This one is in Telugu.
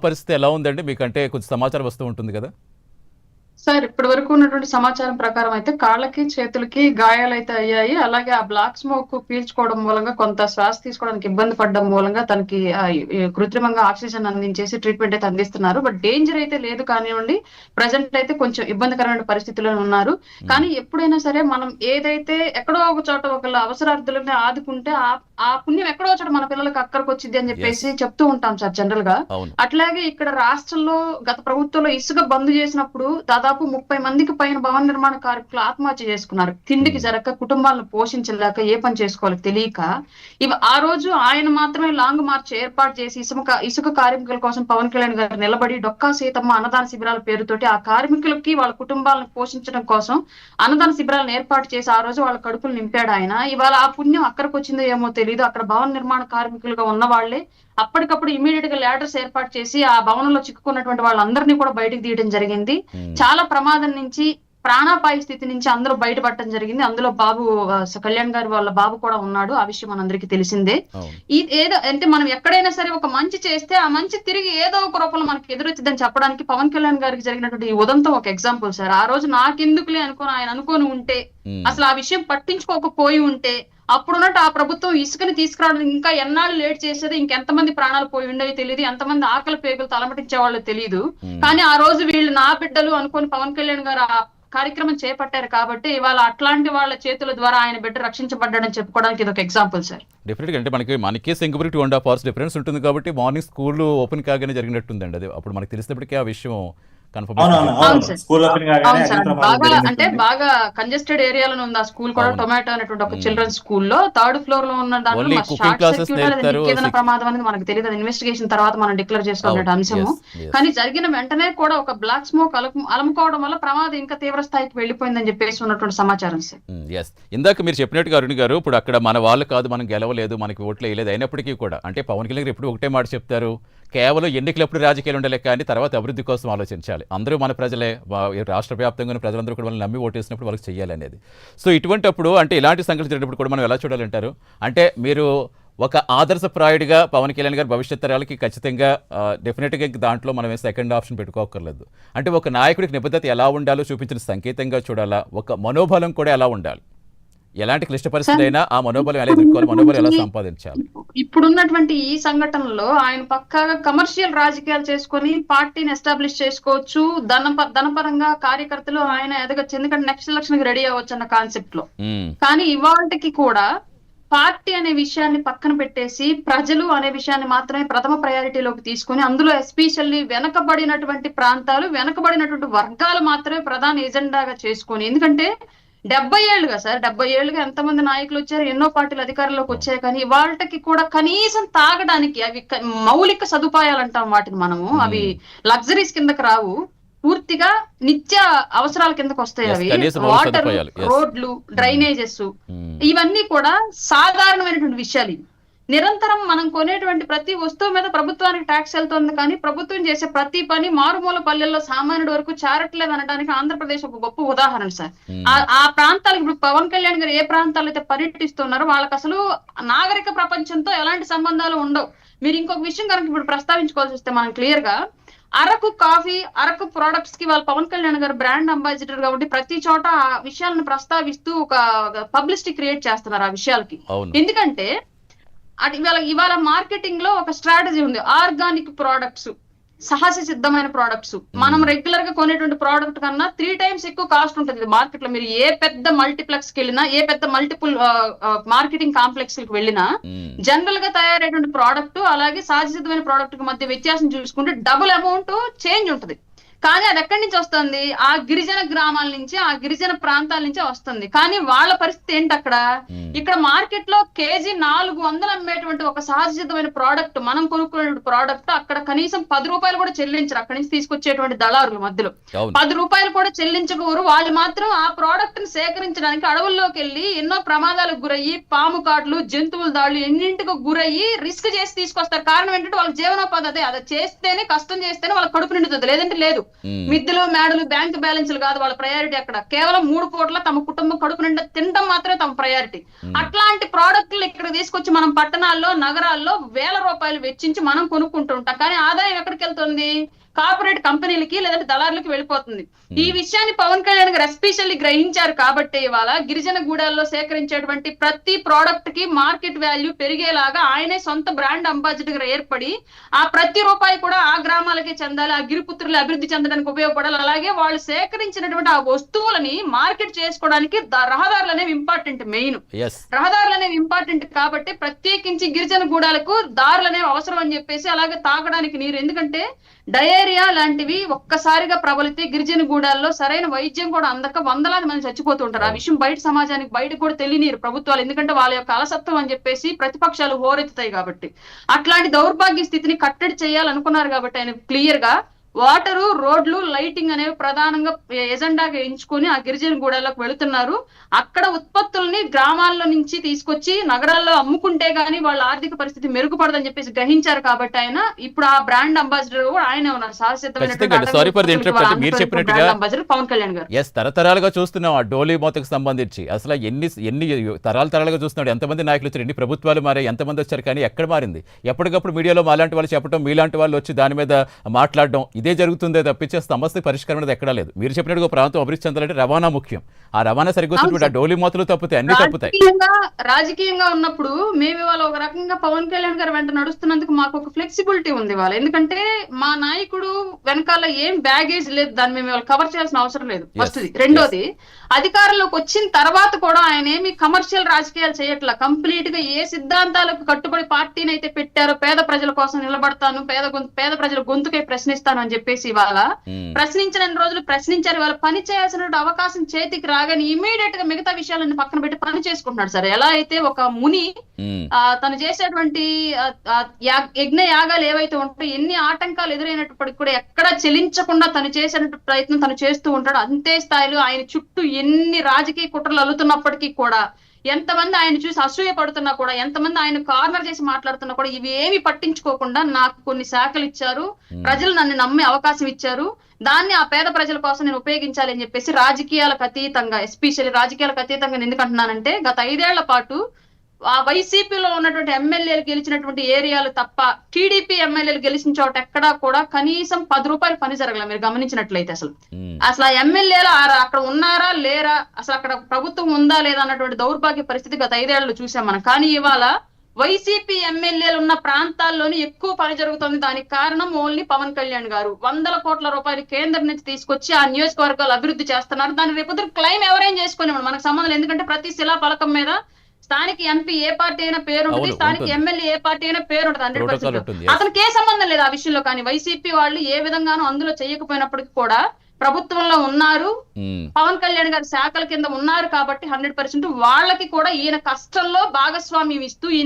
పరిస్థితి ఎలా ఉందండి? మీకంటే కొంచెం సమాచారం వస్తూ ఉంటుంది కదా? సార్ ఇప్పటి వరకు ఉన్నటువంటి సమాచారం ప్రకారం అయితే కాళ్ళకి చేతులకి గాయాలైతే అయ్యాయి. అలాగే ఆ బ్లాక్ స్మోక్ పీల్చుకోవడం మూలంగా కొంత శ్వాస తీసుకోవడానికి ఇబ్బంది పడడం మూలంగా తనకి ఈ కృత్రిమంగా ఆక్సిజన్ అందించేసి ట్రీట్మెంట్ అయితే అందిస్తున్నారు. బట్ డేంజర్ అయితే లేదు కానివ్వండి. ప్రజెంట్ అయితే కొంచెం ఇబ్బందికరమైన పరిస్థితుల్లో ఉన్నారు. హ్మ్. కానీ ఎప్పుడైనా సరే మనం ఏదైతే ఎక్కడో ఒక చోట ఒకళ్ళ అవసరార్థులని ఆదుకుంటే ఆ పుణ్యం ఎక్కడో చోట మన పిల్లలకి అక్కడికి వచ్చింది అని యెస్. చెప్పేసి చెప్తూ ఉంటాం సార్ జనరల్ గా. అవును. అట్లాగే ఇక్కడ రాష్ట్రంలో గత ప్రభుత్వంలో ఇసుక బంద్ చేసినప్పుడు దాదాపు 30 మందికి పైన భవన నిర్మాణ కార్మికులు ఆత్మహత్య చేసుకున్నారు. తిండికి హ్మ్. జరగక కుటుంబాలను పోషించలేక ఏ పని చేసుకోవాలో తెలియక ఆ రోజు ఆయన మాత్రమే లాంగ్ మార్చ్ ఏర్పాటు చేసి ఇసుక కార్మికుల కోసం పవన్ కళ్యాణ్ గారు నిలబడి డొక్కా సీతమ్మ అన్నదాన శిబిరాల పేరుతోటి ఆ కార్మికులకి వాళ్ళ కుటుంబాలను పోషించడం కోసం అన్నదాన శిబిరాలను ఏర్పాటు చేసి ఆ రోజు వాళ్ళ కడుపులు నింపాడు ఆయన. ఇవాళ ఆ పుణ్యం అక్కడికి వచ్చిందో ఏమో తెలియదు. అక్కడ భవన నిర్మాణ కార్మికులుగా ఉన్న వాళ్ళే అప్పటికప్పుడు ఇమీడియట్ గా ల్యాడర్స్ ఏర్పాటు చేసి ఆ భవనంలో చిక్కుకున్నటువంటి వాళ్ళందరినీ కూడా బయటకు తీయడం జరిగింది. హ్మ్. చాలా ప్రమాదం నుంచి ప్రాణాపాయ స్థితి నుంచి అందరూ బయటపడటం జరిగింది. అందులో బాబు కళ్యాణ్ గారి వాళ్ళ బాబు కూడా ఉన్నాడు. ఆ విషయం మనందరికీ తెలిసిందే. అవును. ఏదో అంటే మనం ఎక్కడైనా సరే ఒక మంచి చేస్తే ఆ మంచి తిరిగి ఏదో ఒక రూపంలో మనకి ఎదురొచ్చిందని చెప్పడానికి పవన్ కళ్యాణ్ గారికి జరిగినటువంటి ఈ ఉదంతం ఒక ఎగ్జాంపుల్ సార్. ఆ రోజు నాకెందుకులే అనుకోని ఆయన అనుకోని ఉంటే, హ్మ్. అసలు ఆ విషయం పట్టించుకోకపోయి ఉంటే అప్పుడున్నట్టు ఆ ప్రభుత్వం ఇసుకని తీసుకురావడానికి ఇంకా ఎన్నాళ్ళు లేట్ చేసేది, ఇంకెంతమంది ప్రాణాలు పోయి ఉండేవి తెలియదు, ఎంతమంది ఆకలి పేగులు తలమటించే వాళ్ళు తెలియదు. హ్మ్. కానీ ఆ రోజు వీళ్ళు నా బిడ్డలు అనుకొని పవన్ కళ్యాణ్ గారు ఆ కార్యక్రమం చేపట్టారు కాబట్టి ఇవాళ అట్లాంటి వాళ్ళ చేతుల ద్వారా ఆయన బిడ్డ రక్షించబడ్డాడని చెప్పుకోవడానికి ఇది ఒక ఎగ్జాంపుల్ సార్. డెఫినెట్‌గా అంటే మనకి సింగపూర్‌కి 2.5 అవర్స్ డిఫరెన్స్ ఉంటుంది కాబట్టి మార్నింగ్ స్కూలు ఓపెన్ కాగానే జరిగినట్టుందండి అది. అప్పుడు మనకు తెలిసినప్పటికీ ఆ విషయం కన్ఫర్మేషన్ అవునవును. జరిగింది. అవును అవును. సార్. స్కూల్ ఓపెన్ కాగానే అవును సార్. అగ్ని ప్రమాదం బాగా అంటే జరిగినట్టుంది. బాగా కంజెస్టెడ్ ఏరియాలోనే ఉంది ఆ స్కూల్ కూడా. అవును. టొమాటో అనేటువంటి ఒక హ్మ్. చిల్డ్రన్ స్కూల్లో థర్డ్ ఫ్లోర్ లో ఉన్న దాంట్లో only cooking short classes circuit లేదా నేర్పుతారు. ఇంకేదైనా ప్రమాదం అనేది మనకు తెలియదు. ఇన్వెస్టిగేషన్ తర్వాత మనం డిక్లేర్ అవును. చేసుకునే అంశము. యెస్. యెస్. కానీ జరిగిన వెంటనే కూడా ఒక బ్లాక్ స్మోక్ అలుముకోవడం వల్ల ప్రమాదం ఇంకా తీవ్ర స్థాయికి వెళ్ళిపోయిందని చెప్పేసి ఉన్నటువంటి సమాచారం సార్. యెస్. ఇందాక మీరు చెప్పినట్టుగా అరుణ్ గారు, ఇప్పుడు అక్కడ మన వాళ్ళు కాదు, మనం గెలవలేదు, మనకి ఓట్లు వేయలేదు అయినప్పటికీ కూడా అంటే పవన్ కళ్యాణ్ గారు ఎప్పుడు ఒకటే మాట చెప్తారు, కేవలం ఎన్నికలప్పుడు రాజకీయాలు ఉండాలి కానీ తర్వాత అభివృద్ధి కోసం ఆలోచించాలి. అందరూ మన ప్రజలే, రాష్ట్ర వ్యాప్తంగా ప్రజలందరూ కూడా వాళ్ళని నమ్మి ఓటేసినప్పుడు వాళ్ళకి చెయ్యాలి అనేది. సో ఇటువంటప్పుడు అంటే ఇలాంటి సంఘటనలు జరిగినప్పుడు కూడా మనం ఎలా చూడాలంటారు? అంటే మీరు ఒక ఆదర్శప్రాయుడిగా పవన్ కళ్యాణ్ గారు భవిష్యత్ తరాలకి ఖచ్చితంగా డెఫినెట్గా దాంట్లో మనం సెకండ్ ఆప్షన్ పెట్టుకోకర్లేదు. అంటే ఒక నాయకుడికి నిబద్ధత ఎలా ఉండాలో చూపించిన సంకేతంగా చూడాలా, ఒక మనోబలం కూడా ఎలా ఉండాలి, ఎలాంటి క్లిష్ట పరిస్థితి అయినా ఆ మనోబలం ఎలా ఎదుర్కోవాలి, మనోబలం ఎలా సంపాదించాలి? ఇప్పుడున్నటువంటి ఈ సంఘటనలో ఆయన పక్కాగా కమర్షియల్ రాజకీయాలు చేసుకొని పార్టీని ఎస్టాబ్లిష్ చేసుకోవచ్చు. ధనపరంగా కార్యకర్తలు ఆయన ఎదగచ్చు. ఎందుకంటే నెక్స్ట్ ఎలక్షన్ కి రెడీ అవ్వచ్చు అన్న కాన్సెప్ట్ లో. మ్మ్. కానీ ఇవాళకి కూడా పార్టీ అనే విషయాన్ని పక్కన పెట్టేసి ప్రజలు అనే విషయాన్ని మాత్రమే ప్రథమ ప్రయారిటీలోకి తీసుకొని అందులో ఎస్పెషల్లీ వెనకబడినటువంటి ప్రాంతాలు, వెనకబడినటువంటి వర్గాలు మాత్రమే ప్రధాన ఎజెండాగా చేసుకొని. ఎందుకంటే 70 ఏళ్ళుగా సార్, 70 ఏళ్ళుగా ఎంతమంది నాయకులు వచ్చారు, ఎన్నో పార్టీలు అధికారంలోకి వచ్చాయి. కానీ వాళ్ళకి కూడా కనీసం తాగడానికి అవి మౌలిక సదుపాయాలు అంటాం వాటిని మనము. అవి లగ్జరీస్ కిందకి రావు, పూర్తిగా నిత్య అవసరాల కిందకు వస్తాయి. అవి వాటర్, రోడ్లు, డ్రైనేజెస్, ఇవన్నీ కూడా సాధారణమైనటువంటి విషయాలు. నిరంతరం మనం కొనేటువంటి ప్రతి వస్తువు మీద ప్రభుత్వానికి ట్యాక్స్ వెళ్తుంది. కానీ ప్రభుత్వం చేసే ప్రతి పని మారుమూల పల్లెల్లో సామాన్యుడి వరకు చేరట్లేదు అనడానికి ఆంధ్రప్రదేశ్ ఒక గొప్ప ఉదాహరణ సార్. ఆ ప్రాంతాలకు ఇప్పుడు పవన్ కళ్యాణ్ గారు ఏ ప్రాంతాలు అయితే పర్యటిస్తున్నారో వాళ్ళకి అసలు నాగరిక ప్రపంచంతో ఎలాంటి సంబంధాలు ఉండవు. మీరు ఇంకొక విషయం కనుక ఇప్పుడు ప్రస్తావించుకోవాల్సి వస్తే మనం క్లియర్ గా అరకు కాఫీ, అరకు ప్రొడక్ట్స్ కి వాళ్ళ పవన్ కళ్యాణ్ గారు బ్రాండ్ అంబాసిడర్ కాబట్టి ప్రతి చోట ఆ విషయాలను ప్రస్తావిస్తూ ఒక పబ్లిసిటీ క్రియేట్ చేస్తున్నారు ఆ విషయాలకి. ఎందుకంటే ఇవాళ మార్కెటింగ్ లో ఒక స్ట్రాటజీ ఉంది. ఆర్గానిక్ ప్రోడక్ట్స్, సహజ సిద్ధమైన ప్రోడక్ట్స్, మనం రెగ్యులర్ గా కొనేటువంటి ప్రోడక్ట్ కన్నా 3 times ఎక్కువ కాస్ట్ ఉంటుంది మార్కెట్ లో. మీరు ఏ పెద్ద మల్టీప్లెక్స్ కి వెళ్ళినా, ఏ పెద్ద మల్టిపుల్ మార్కెటింగ్ కాంప్లెక్స్ కి వెళ్ళినా జనరల్ గా తయారైనటువంటి ప్రోడక్ట్ అలాగే సహజ సిద్ధమైన ప్రోడక్ట్ కి మధ్య వ్యత్యాసం చూసుకుంటే డబుల్ అమౌంట్ చేంజ్ ఉంటుంది. కానీ అది ఎక్కడి నుంచి వస్తుంది? ఆ గిరిజన గ్రామాల నుంచి, ఆ గిరిజన ప్రాంతాల నుంచే వస్తుంది. కానీ వాళ్ళ పరిస్థితి ఏంటి అక్కడ? ఇక్కడ మార్కెట్ లో కేజీ 400 అమ్మేటువంటి ఒక సహజ సిద్ధమైన ప్రోడక్ట్, మనం కొనుక్కునే ప్రోడక్ట్ అక్కడ కనీసం 10 రూపాయలు కూడా చెల్లించరు. అక్కడి నుంచి తీసుకొచ్చేటువంటి దళారుల మధ్యలో 10 రూపాయలు కూడా చెల్లించకూరు. వాళ్ళు మాత్రం ఆ ప్రోడక్ట్ ని సేకరించడానికి అడవుల్లోకి వెళ్ళి ఎన్నో ప్రమాదాలకు గురయ్యి, పాము కాట్లు, జంతువుల దాడులు ఎన్నింటికి గురయ్యి రిస్క్ చేసి తీసుకొస్తారు. కారణం ఏంటంటే వాళ్ళ జీవనోపాధి అదే. అది చేస్తేనే, కష్టం చేస్తేనే వాళ్ళ కడుపు నిండుతుంది, లేదంటే లేదు. మిద్దెలు మేడలు బ్యాంక్ బ్యాలెన్స్లు కాదు వాళ్ళ ప్రయారిటీ. అక్కడ కేవలం 3 పూట్ల తమ కుటుంబం కడుపు నిండా తినడం మాత్రమే తమ ప్రయారిటీ. అట్లాంటి ప్రోడక్ట్లు ఇక్కడ తీసుకొచ్చి మనం పట్టణాల్లో నగరాల్లో వేల రూపాయలు వెచ్చించి మనం కొనుక్కుంటుంటాం. కానీ ఆదాయం ఎక్కడికి వెళ్తుంది? కార్పొరేట్ కంపెనీలకి లేదంటే దళారులకి వెళ్ళిపోతుంది. ఈ విషయాన్ని పవన్ కళ్యాణ్ గారు ఎస్పెషల్లీ గ్రహించారు కాబట్టి ఇవాళ గిరిజన గూడాల్లో సేకరించేటువంటి ప్రతి ప్రోడక్ట్ కి మార్కెట్ వాల్యూ పెరిగేలాగా ఆయనే సొంత బ్రాండ్ అంబాసిడర్ గా ఏర్పడి ఆ ప్రతి రూపాయి కూడా ఆ గ్రామాలకే చెందాలి, ఆ గిరిపుత్రులు అభివృద్ధి చెందడానికి ఉపయోగపడాలి. అలాగే వాళ్ళు సేకరించినటువంటి ఆ వస్తువులని మార్కెట్ చేసుకోవడానికి రహదారులు అనేవి ఇంపార్టెంట్. మెయిన్ రహదారులు అనేవి ఇంపార్టెంట్ కాబట్టి ప్రత్యేకించి గిరిజన గూడాలకు దారులు అనేవి అవసరం అని చెప్పేసి, అలాగే తాగడానికి నీరు. ఎందుకంటే డయేరియా లాంటివి ఒక్కసారిగా ప్రబలితే గిరిజన గూడాల్లో సరైన వైద్యం కూడా అందక వందలాది మంది చచ్చిపోతుంటారు. ఆ విషయం బయట సమాజానికి బయట కూడా తెలియనిరు ప్రభుత్వాలు, ఎందుకంటే వాళ్ళ యొక్క అలసత్వం అని చెప్పేసి ప్రతిపక్షాలు హోరెత్తుతాయి కాబట్టి. అట్లాంటి దౌర్భాగ్య స్థితిని కట్టడి చేయాలనుకున్నారు కాబట్టి ఆయన క్లియర్ గా వాటరు, రోడ్లు, లైటింగ్ అనేవి ప్రధానంగా ఎజెండాగా ఎంచుకొని ఆ గిరిజన గూడాల్లోకి వెళుతున్నారు. అక్కడ ఉత్పత్తుల్ని గ్రామాల్లో నుంచి తీసుకొచ్చి నగరాల్లో అమ్ముకుంటే గానీ వాళ్ళ ఆర్థిక పరిస్థితి మెరుగుపడదని చెప్పేసి గ్రహించారు కాబట్టి ఆయన ఇప్పుడు ఆ బ్రాండ్ అంబాసిడర్ కూడా ఆయనే ఉన్నారు. పవన్ కళ్యాణ్ గారు. తరతరాలుగా చూస్తున్నాం ఆ డోలీ మూతకు సంబంధించి అసలు ఎన్ని తరాలుగా చూస్తున్నాడు. ఎంతమంది నాయకులు వచ్చారు, ఎన్ని ప్రభుత్వాలు మారాయి, ఎంతమంది వచ్చారు, కానీ ఎక్కడ మారింది? ఎప్పటికప్పుడు మీడియాలో మాలాంటి వాళ్ళు చెప్పడం, మీలాంటి వాళ్ళు వచ్చి దాని మీద మాట్లాడడం, ఇదే జరుగుతుందే తప్పించే సమస్య పరిష్కారం అనేది ఎక్కడా లేదు. మీరు చెప్పినట్టుగా ప్రాంతం అభివృద్ధి చెందాలంటే రవాణా ముఖ్యం. ఆ రవాణా సరిగ్గా డోలీ మూతలు తప్పుతాయి, అన్ని తప్పుతాయి. రాజకీయంగా ఉన్నప్పుడు మేము ఇవాళ ఒక రకంగా పవన్ కళ్యాణ్ గారు వెంట నడుస్తున్నందుకు మాకు ఒక ఫ్లెక్సిబిలిటీ ఉంది ఇవాళ. ఎందుకంటే మా నాయకుడు వెనకాల ఏం బ్యాగేజ్ లేదు, దాన్ని మేము ఇవాళ కవర్ చేయాల్సిన అవసరం లేదు. ఫస్ట్ రెండోది, అధికారంలోకి వచ్చిన తర్వాత కూడా ఆయన ఏమి కమర్షియల్ రాజకీయాలు చేయట్లా. కంప్లీట్ గా ఏ సిద్ధాంతాలకు కట్టుబడి పార్టీని అయితే పెట్టారో, పేద ప్రజల కోసం నిలబడతాను, పేద ప్రజల గొంతుకై ప్రశ్నిస్తాను అని చెప్పేసి ఇవాళ ప్రశ్నించిన రోజులు ప్రశ్నించారు. ఇవాళ పని చేయాల్సిన అవకాశం చేతికి రాగానే ఇమీడియట్ గా మిగతా విషయాలన్నీ పక్కన పెట్టి పని చేసుకుంటున్నాడు. సార్ ఎలా అయితే ఒక ముని తను చేసేటువంటి యజ్ఞ యాగాలు ఏవైతే ఉంటాయో ఎన్ని ఆటంకాలు ఎదురైనప్పటికీ కూడా ఎక్కడా చెలించకుండా తను చేసేటువంటి ప్రయత్నం తను చేస్తూ ఉంటాడు. అంతే స్థాయిలో ఆయన చుట్టూ ఎన్ని రాజకీయ కుట్రలు అల్లుతున్నప్పటికీ కూడా, ఎంతమంది ఆయన చూసి అసూయ పడుతున్నా కూడా, ఎంతమంది ఆయన కార్నర్ చేసి మాట్లాడుతున్నా కూడా ఇవి ఏమి పట్టించుకోకుండా నాకు కొన్ని శాఖలు ఇచ్చారు, ప్రజలు నన్ను నమ్మే అవకాశం ఇచ్చారు, దాన్ని ఆ పేద ప్రజల కోసం నేను ఉపయోగించాలి అని చెప్పేసి రాజకీయాలకు అతీతంగా, ఎస్పెషల్లీ రాజకీయాలకు అతీతంగా ఎందుకంటున్నానంటే గత 5 ఏళ్ల పాటు ఆ వైసీపీలో ఉన్నటువంటి ఎమ్మెల్యేలు గెలిచినటువంటి ఏరియాలు తప్ప టీడీపీ ఎమ్మెల్యేలు గెలిచిన చోట ఎక్కడా కూడా కనీసం 10 రూపాయలు పని జరగల. మీరు గమనించినట్లయితే అసలు ఆ ఎమ్మెల్యేలు అక్కడ ఉన్నారా లేరా, అసలు అక్కడ ప్రభుత్వం ఉందా లేదా అన్నటువంటి దౌర్భాగ్య పరిస్థితి గత 5 ఏళ్లలో చూసాం మనం. కానీ ఇవాళ వైసీపీ ఎమ్మెల్యేలు ఉన్న ప్రాంతాల్లోనే ఎక్కువ పని జరుగుతుంది. దానికి కారణం ఓన్లీ పవన్ కళ్యాణ్ గారు. 100 కోట్ల రూపాయలు కేంద్రం నుంచి తీసుకొచ్చి ఆ నియోజకవర్గాలు అభివృద్ధి చేస్తున్నారు. దాని రేపు క్లెయిమ్ ఎవరైనా చేసుకునే మనకు సంబంధం, ఎందుకంటే ప్రతి శిలా ఫలకం మీద స్థానిక ఎంపీ ఏ పార్టీ అయినా పేరు ఉంటుంది, స్థానిక ఎమ్మెల్యే ఏ పార్టీ అయినా పేరు ఉంటుంది. 100% అతనికి ఏ సంబంధం లేదు ఆ విషయంలో. కానీ వైసీపీ వాళ్ళు ఏ విధంగానూ అందులో చేయకపోయినప్పటికీ కూడా ప్రభుత్వంలో ఉన్నారు, పవన్ కళ్యాణ్ గారి శాఖల కింద ఉన్నారు కాబట్టి 100% వాళ్ళకి కూడా ఈయన కష్టంలో భాగస్వామ్యం ఇస్తూ ఈయన